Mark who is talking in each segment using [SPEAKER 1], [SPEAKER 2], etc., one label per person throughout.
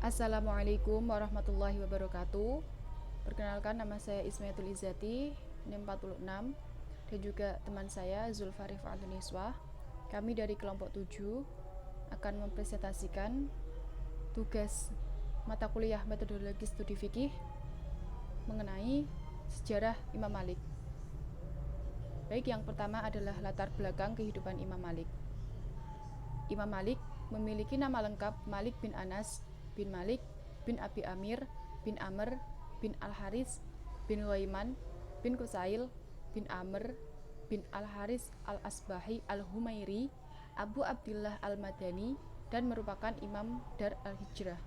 [SPEAKER 1] Assalamualaikum warahmatullahi wabarakatuh. Perkenalkan, nama saya Ismayatul Izzati, NIM 46, dan juga teman saya Zulfarif Al-Niswa. Kami dari kelompok 7 akan mempresentasikan tugas mata kuliah metodologi studi fikih mengenai sejarah Imam Malik. Baik, yang pertama adalah latar belakang kehidupan Imam Malik. Imam Malik memiliki nama lengkap Malik bin Anas bin Malik bin Abi Amir bin Amr bin Al-Haris bin Ghaiman bin Kusail bin Amr bin Al-Haris Al-Asbahi Al-Humairi Abu Abdillah Al-Madani dan merupakan imam Dar Al-Hijrah.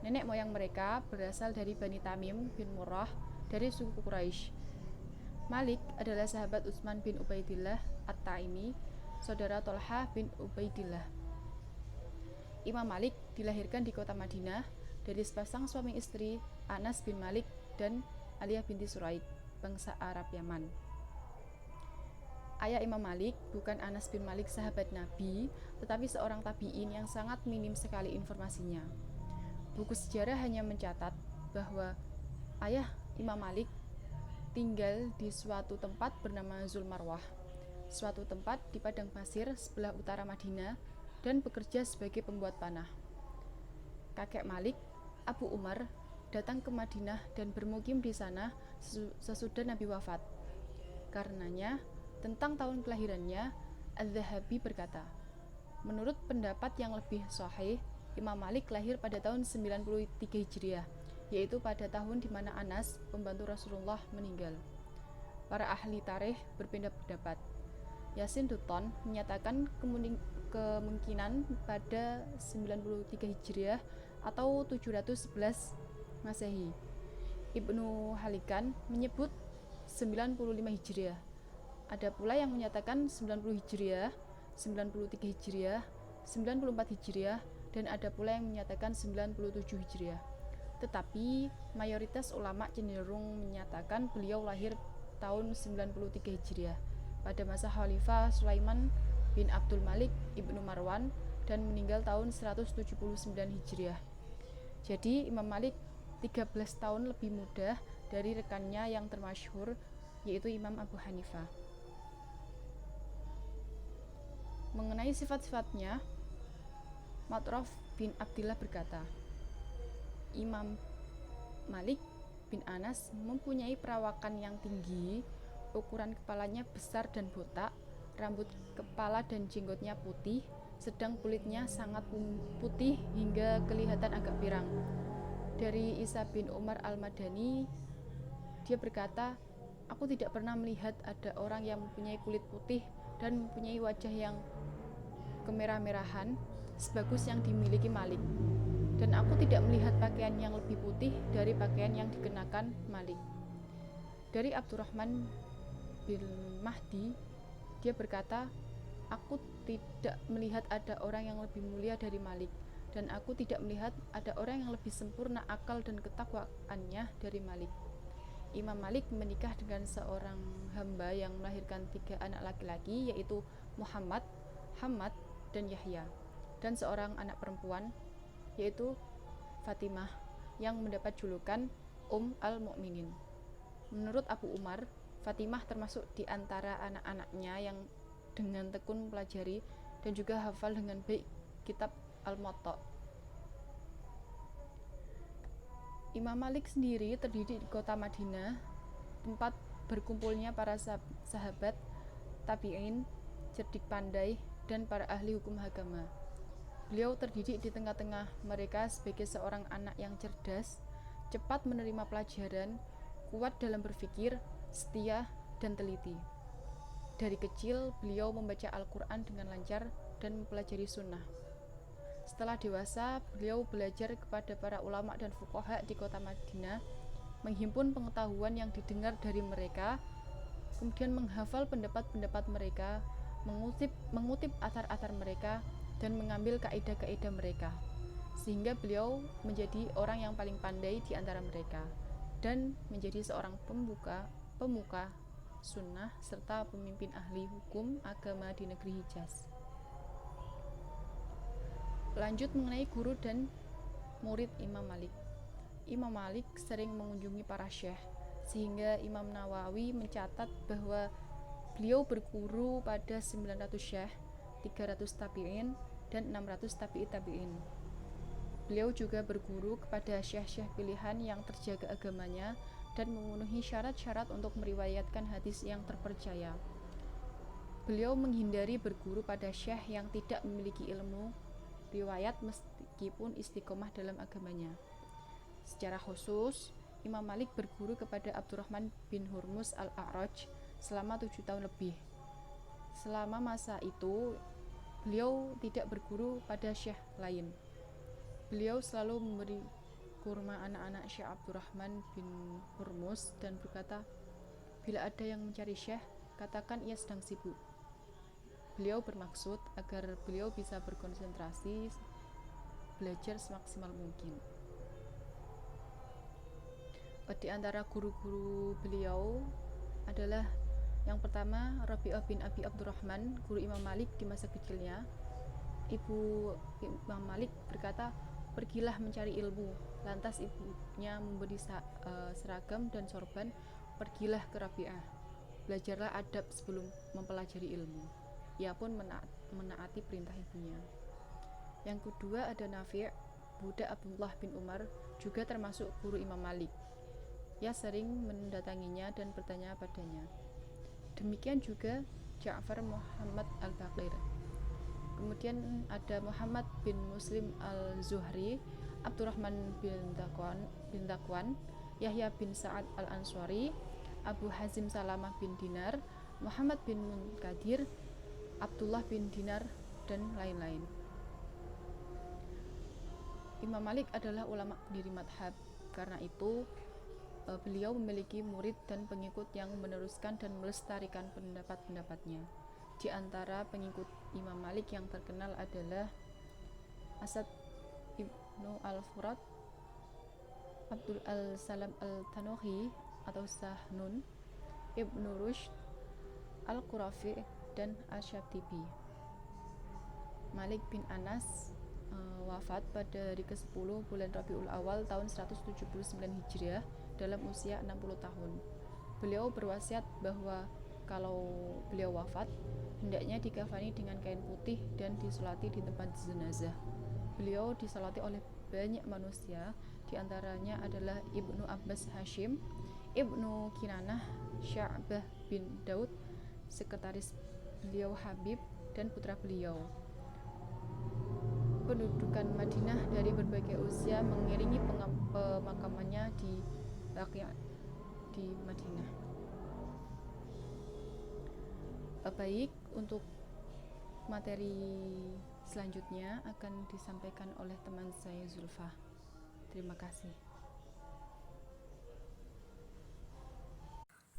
[SPEAKER 1] Nenek moyang mereka berasal dari Bani Tamim bin Murrah dari suku Quraisy. Malik adalah sahabat Utsman bin Ubaidillah At-Taimi, saudara Tolhah bin Ubaidillah. Imam Malik dilahirkan di kota Madinah dari sepasang suami istri, Anas bin Malik dan Aliyah binti Suraid, bangsa Arab Yaman. Ayah Imam Malik bukan Anas bin Malik sahabat Nabi, tetapi seorang tabi'in yang sangat minim sekali informasinya. Buku sejarah hanya mencatat bahwa ayah Imam Malik tinggal di suatu tempat bernama Zulmarwah, suatu tempat di padang pasir sebelah utara Madinah, dan bekerja sebagai pembuat panah. Kakek Malik, Abu Umar, datang ke Madinah dan bermukim di sana sesudah Nabi wafat. Karenanya, tentang tahun kelahirannya, Az-Zahabi berkata, menurut pendapat yang lebih sahih, Imam Malik lahir pada tahun 93 Hijriah, yaitu pada tahun di mana Anas, pembantu Rasulullah, meninggal. Para ahli tarikh berbeda pendapat. Yasin Duton menyatakan kemungkinan pada 93 Hijriah atau 711 Masehi. Ibnu Halikan menyebut 95 Hijriah. Ada pula yang menyatakan 90 Hijriah, 93 Hijriah, 94 Hijriah, dan ada pula yang menyatakan 97 Hijriah. Tetapi mayoritas ulama cenderung menyatakan beliau lahir tahun 93 Hijriah pada masa Khalifah Sulaiman bin Abdul Malik ibnu Marwan dan meninggal tahun 179 Hijriah. Jadi Imam Malik 13 tahun lebih muda dari rekannya yang termasyhur, yaitu Imam Abu Hanifah. Mengenai sifat-sifatnya, Matraf bin Abdillah berkata, Imam Malik bin Anas mempunyai perawakan yang tinggi, ukuran kepalanya besar dan botak, rambut kepala dan jenggotnya putih, sedang kulitnya sangat putih hingga kelihatan agak pirang. Dari Isa bin Umar Al-Madani, dia berkata, aku tidak pernah melihat ada orang yang mempunyai kulit putih dan mempunyai wajah yang kemerah-merahan sebagus yang dimiliki Malik. Dan aku tidak melihat pakaian yang lebih putih dari pakaian yang dikenakan Malik. Dari Abdurrahman bin Mahdi, dia berkata, aku tidak melihat ada orang yang lebih mulia dari Malik, dan aku tidak melihat ada orang yang lebih sempurna akal dan ketakwaannya dari Malik. Imam Malik menikah dengan seorang hamba yang melahirkan 3 anak laki-laki, yaitu Muhammad, Hamad, dan Yahya, dan seorang anak perempuan, yaitu Fatimah, yang mendapat julukan Al-Mu'minin. Menurut Abu Umar, Fatimah termasuk di antara anak-anaknya yang dengan tekun mempelajari dan juga hafal dengan baik kitab Al-Muwatta. Imam Malik sendiri terdidik di kota Madinah, tempat berkumpulnya para sahabat, tabi'in, cerdik pandai, dan para ahli hukum agama. Beliau terdidik di tengah-tengah mereka sebagai seorang anak yang cerdas, cepat menerima pelajaran, kuat dalam berpikir, setia, dan teliti. Dari kecil, beliau membaca Al-Quran dengan lancar dan mempelajari sunnah. Setelah dewasa, beliau belajar kepada para ulama dan fuqaha di kota Madinah, menghimpun pengetahuan yang didengar dari mereka, kemudian menghafal pendapat-pendapat mereka, mengutip athar-athar mereka, dan mengambil kaidah-kaidah mereka, sehingga beliau menjadi orang yang paling pandai di antara mereka dan menjadi seorang pemuka sunnah serta pemimpin ahli hukum agama di negeri Hijaz. Lanjut mengenai guru dan murid Imam Malik. Imam Malik sering mengunjungi para syekh, sehingga Imam Nawawi mencatat bahwa beliau berguru pada 900 syekh, 300 tabi'in, dan 600 tabi'i tabi'in. Beliau juga berguru kepada syekh-syekh pilihan yang terjaga agamanya dan memenuhi syarat-syarat untuk meriwayatkan hadis yang terpercaya. Beliau menghindari berguru pada syekh yang tidak memiliki ilmu riwayat meskipun istiqomah dalam agamanya. Secara khusus, Imam Malik berguru kepada Abdurrahman bin Hurmuz al-A'raj selama 7 tahun lebih. Selama masa itu, beliau tidak berguru pada syekh lain. Beliau selalu memberi kurma anak-anak Syekh Abdurrahman bin Hurmuz dan berkata, "Bila ada yang mencari syekh, katakan ia sedang sibuk." Beliau bermaksud agar beliau bisa berkonsentrasi belajar semaksimal mungkin. Di antara guru-guru beliau adalah yang pertama Rabi'ah bin Abi Abdurrahman, guru Imam Malik di masa kecilnya. Ibu Imam Malik berkata, "Pergilah mencari ilmu." Lantas ibunya memberi seragam dan sorban. "Pergilah ke Rabi'ah, belajarlah adab sebelum mempelajari ilmu." Ia pun menaati perintah ibunya. Yang kedua ada Nafi', budak Abdullah bin Umar, juga termasuk guru Imam Malik. Ia sering mendatanginya dan bertanya padanya. Demikian juga Ja'far Muhammad al-Baqir. Kemudian ada Muhammad bin Muslim al-Zuhri, Abdurrahman bin Dakwan, Yahya bin Sa'ad al-Answari, Abu Hazim Salamah bin Dinar, Muhammad bin Munkadir, Abdullah bin Dinar, dan lain-lain. Imam Malik adalah ulama pendiri madhab. Karena itu, beliau memiliki murid dan pengikut yang meneruskan dan melestarikan pendapat-pendapatnya. Di antara pengikut Imam Malik yang terkenal adalah Asad ibnu al-Furat, Abdul al-Salam al-Tanuhi atau Sahnun, Ibnu Rushd, Al-Qurafi, dan Asy-Syatibi. Malik bin Anas wafat pada hari ke-10 bulan Rabiul Awal tahun 179 Hijriah dalam usia 60 tahun. Beliau berwasiat bahwa kalau beliau wafat, hendaknya dikafani dengan kain putih dan disolati di tempat jenazah. Beliau disolati oleh banyak manusia, diantaranya adalah Ibnu Abbas Hashim, Ibnu Kinanah, Sya'bah bin Daud, sekretaris beliau Habib, dan putra beliau. Pendudukan Madinah dari berbagai usia mengiringi pemakamannya di Baqi' di Madinah. Baik, untuk materi selanjutnya akan disampaikan oleh teman saya Zulfa. Terima kasih.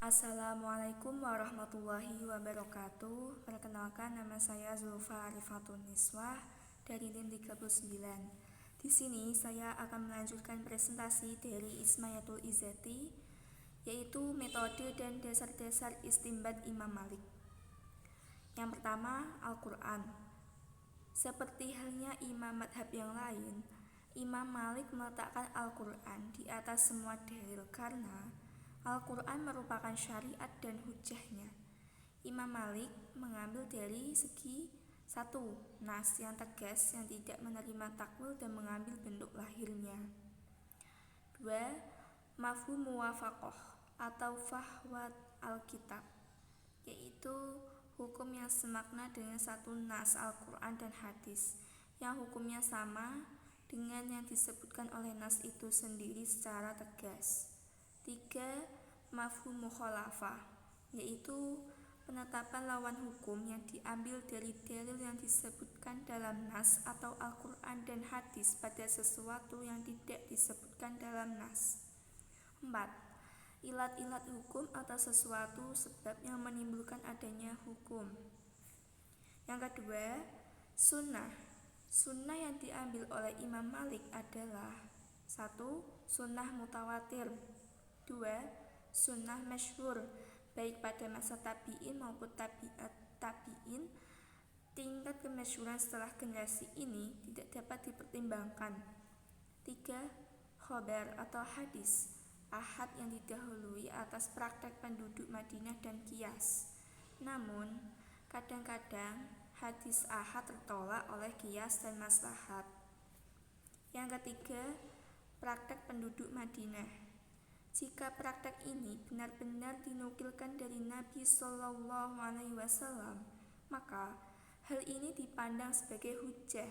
[SPEAKER 2] Assalamualaikum warahmatullahi wabarakatuh. Perkenalkan, nama saya Zulfa Arifatun Niswah dari NIM 39. Di sini saya akan melanjutkan presentasi dari Ismayatul Izzati, yaitu metode dan dasar-dasar istinbat Imam Malik. Yang pertama, Al-Quran. Seperti halnya imam madhab yang lain, Imam Malik meletakkan Al-Quran di atas semua dalil karena Al-Quran merupakan syariat dan hujjahnya. Imam Malik mengambil dari segi 1. Nas yang tegas yang tidak menerima takwil dan mengambil bentuk lahirnya. 2. Mafhum muwafaqah atau fahwat Alkitab, yaitu hukum yang semakna dengan satu nas Al-Quran dan hadis, yang hukumnya sama dengan yang disebutkan oleh nas itu sendiri secara tegas. 3. Mafhum mukhalafah, yaitu penetapan lawan hukum yang diambil dari dalil yang disebutkan dalam nas atau Al-Quran dan hadis pada sesuatu yang tidak disebutkan dalam nas. 4. Ilat-ilat hukum atau sesuatu sebab yang menimbulkan adanya hukum. Yang kedua, sunnah. Sunnah yang diambil oleh Imam Malik adalah 1. Sunnah mutawatir. 2. Sunnah masyhur, baik pada masa tabi'in maupun tabi'in. Tingkat kemasyhuran setelah generasi ini tidak dapat dipertimbangkan. 3. Khobar atau hadis ahad yang didahului atas praktek penduduk Madinah dan qiyas. Namun, kadang-kadang hadis ahad tertolak oleh qiyas dan maslahat. Yang ketiga, praktek penduduk Madinah. Jika praktek ini benar-benar dinukilkan dari Nabi Shallallahu Alaihi Wasallam, maka hal ini dipandang sebagai hujjah.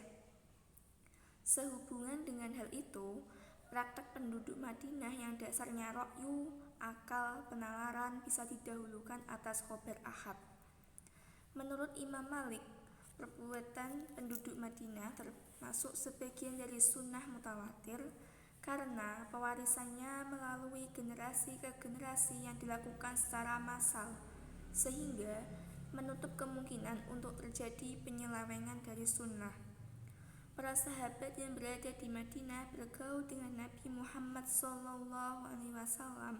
[SPEAKER 2] Sehubungan dengan hal itu, praktek penduduk Madinah yang dasarnya ra'yu, akal, penalaran bisa didahulukan atas khobar ahad. Menurut Imam Malik, perbuatan penduduk Madinah termasuk sebagian dari sunnah mutawatir karena pewarisannya melalui generasi ke generasi yang dilakukan secara massal, sehingga menutup kemungkinan untuk terjadi penyelewengan dari sunnah. Para sahabat yang berada di Madinah bergaul dengan Nabi Muhammad SAW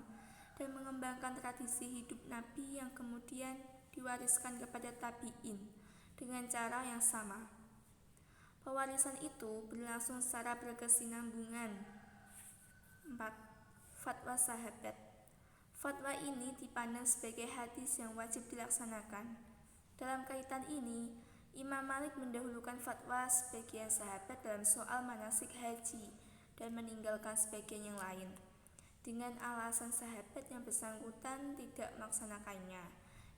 [SPEAKER 2] dan mengembangkan tradisi hidup Nabi yang kemudian diwariskan kepada tabi'in dengan cara yang sama. Pewarisan itu berlangsung secara berkesinambungan. 4. Fatwa sahabat. Fatwa ini dipandang sebagai hadis yang wajib dilaksanakan. Dalam kaitan ini, Imam Malik mendahulukan fatwa sebagian sahabat dalam soal manasik haji dan meninggalkan sebagian yang lain, dengan alasan sahabat yang bersangkutan tidak melaksanakannya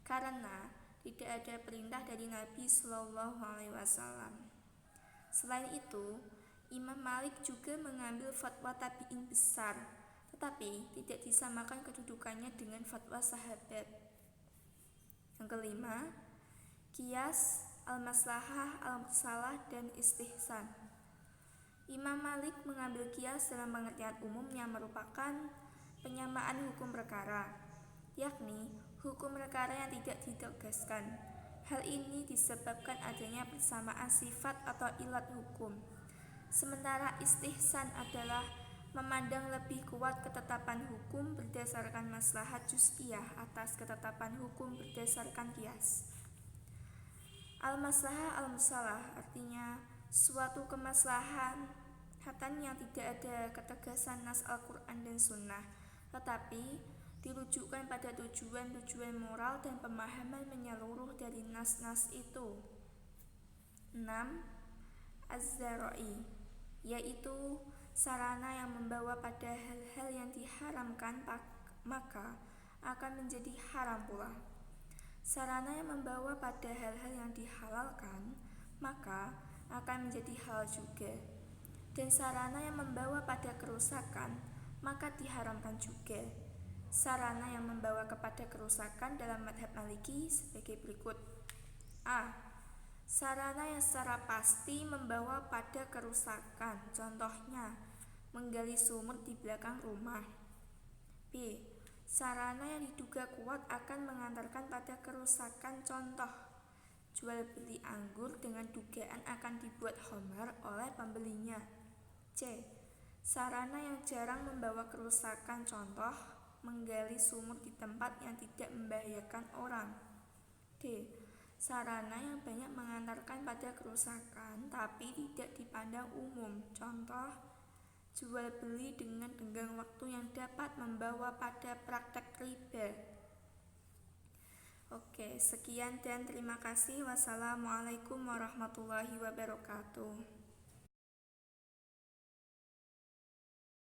[SPEAKER 2] karena tidak ada perintah dari Nabi Shallallahu Alaihi Wasallam. Selain itu, Imam Malik juga mengambil fatwa tabi'in besar, tetapi tidak disamakan kedudukannya dengan fatwa sahabat. Yang kelima, qiyas, al-maslahah, al-mursalah, dan istihsan. Imam Malik mengambil qiyas dalam pengertian umum yang merupakan penyamaan hukum perkara, yakni hukum perkara yang tidak ditegaskan. Hal ini disebabkan adanya persamaan sifat atau ilat hukum. Sementara istihsan adalah memandang lebih kuat ketetapan hukum berdasarkan maslahat juz'iyah atas ketetapan hukum berdasarkan qiyas. Al-maslahah al-mursalah artinya suatu kemaslahatan yang tidak ada ketegasan nas Al-Quran dan Sunnah, tetapi dirujukkan pada tujuan-tujuan moral dan pemahaman menyeluruh dari nas-nas itu. 6. Az-zara'i, yaitu sarana yang membawa pada hal-hal yang diharamkan maka akan menjadi haram pula. Sarana yang membawa pada hal-hal yang dihalalkan maka akan menjadi halal juga. Dan sarana yang membawa pada kerusakan maka diharamkan juga. Sarana yang membawa kepada kerusakan dalam mazhab Maliki sebagai berikut. A. Sarana yang secara pasti membawa pada kerusakan, contohnya menggali sumur di belakang rumah. B. Sarana yang diduga kuat akan mengantarkan pada kerusakan, contoh jual beli anggur dengan dugaan akan dibuat khamar oleh pembelinya. C. Sarana yang jarang membawa kerusakan, contoh menggali sumur di tempat yang tidak membahayakan orang. D. Sarana yang banyak mengantarkan pada kerusakan tapi tidak dipandang umum, contoh jual beli dengan tenggang waktu yang dapat membawa pada praktek riba. Oke, sekian dan terima kasih. Wassalamualaikum warahmatullahi wabarakatuh.